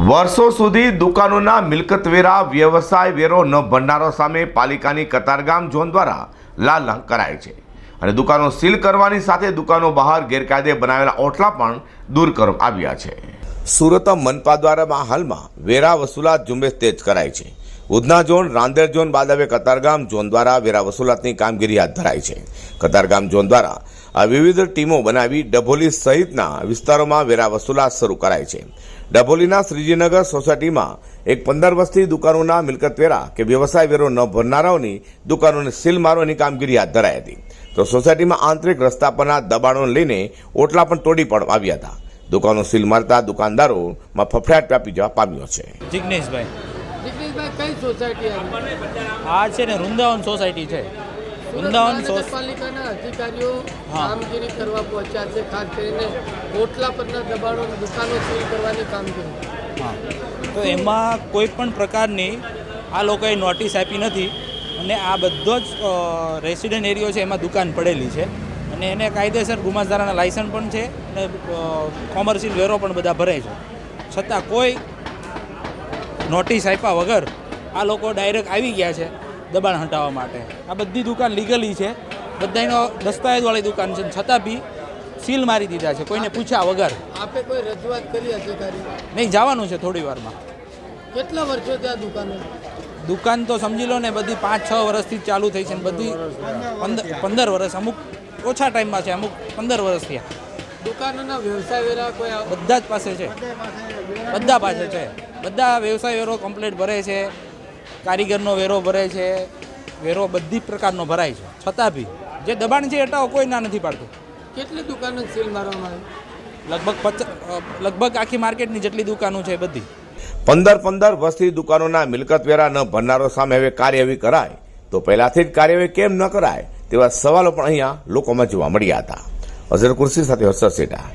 વર્ષો સુધી દુકાનોના મિલકતવેરા વ્યવસાય વેરો ન ભરનારો સામે પાલિકાની કતારગામ ઝોન દ્વારા લાલાંક કરાય છે અને દુકાનો સીલ કરવાની સાથે દુકાનો બહાર ગેરકાયદે બનાવેલા ઓટલા પણ દૂર કરવામાં આવ્યા છે। સુરત મનપા દ્વારા હાલમાં વેરા વસૂલાત ઝુંબેશ તેજ કરાય છે। ઉધના ઝોન, રાંદેર ઝોન બાદ હવે કતારગામ ઝોન દ્વારા વેરા વસૂલાતની કામગીરી હાથ ધરાઈ છે। કતારગામ ઝોન દ્વારા આ વિવિધ ટીમો બનાવી ડભોલી સહિતના વિસ્તારોમાં વેરા વસૂલાત શરૂ કરાય છે। ડભોલીના શ્રીજીનગર સોસાયટીમાં એક 15 વર્ષથી દુકાનોના મિલકતવેરા કે વ્યવસાય વેરો ન ભરનારાઓની દુકાનોને સીલ મારવાની કામગીરી હાથ ધરાઈ હતી। તો સોસાયટીમાં આંતરિક રસ્તા પરના દબાણોને લઈને ઓટલા પણ તોડી પાડવામાં આવ્યા હતા। દુકાનો સીલ મારતા દુકાનદારોમાં ફફડાટ વ્યાપી જવા પામ્યો છે। જિગ્નેશભાઈ, કઈ સોસાયટી આ છે ને વૃંદાવન સોસાયટી છે। વૃંદાવન પાલિકાના અધિકારીઓ કામગીરી કરવા પહોંચ્યા છે, ખાસ કરીને ઓટલા પરના દબાણો દુકાનો સીલ કરવાની કામગીરી। હા, તો એમાં કોઈ પણ પ્રકારની આ લોકોએ નોટિસ આપી નથી અને આ બધો જ રેસિડન્ટ એરિયો છે એમાં દુકાન પડેલી છે અને એને કાયદેસર ગુમાસ્તારાના લાયસન્સ પણ છે અને કોમર્શિયલ વેરો પણ બધા ભરે છે, છતાં કોઈ નોટિસ આપ્યા વગર આ લોકો ડાયરેક્ટ આવી ગયા છે દબાણ હટાવવા માટે। આ બધી દુકાન લીગલી છે, બધાનો દસ્તાવેજવાળી દુકાન છે, છતાં બી સીલ મારી દીધા છે કોઈને પૂછ્યા વગર। આપે કોઈ રજૂઆત કરી અધિકારી? નહીં, જવાનું છે થોડી વારમાં। કેટલા વર્ષો ત્યાં દુકાન તો સમજી લો ને બધી 5-6 વર્ષથી ચાલુ થઈ છે ને બધી 15 વર્ષ, અમુક ઓછા ટાઈમમાં છે, અમુક 15 વર્ષ થયા। દુકાનોના વ્યવસાય વેરા કોઈ બધા જ પાસે છે, બધા પાસે છે, બધા વ્યવસાય વેરો કમ્પ્લીટ ભરે છે, કારીગરનો વેરો ભરે છે, વેરો બધી પ્રકારનો ભરાય છે, છતાં બી જે દબાણ છે હટાવો કોઈ ના નથી પાડતું। કેટલી દુકાનો સીલ મારવામાં આવી? લગભગ આખી માર્કેટની જેટલી દુકાનો છે બધી। 15 વર્ષથી દુકાનોના મિલકતવેરા ન ભરનારો સામે હવે કાર્યવાહી કરાય તો પહેલાથી જ કાર્યવાહી કેમ ન કરાય તેવા સવાલો પણ અહીંયા લોકોમાં જોવા મળ્યા હતા। અઝર કુર્સી સાથે હર્ષદ સેઠા।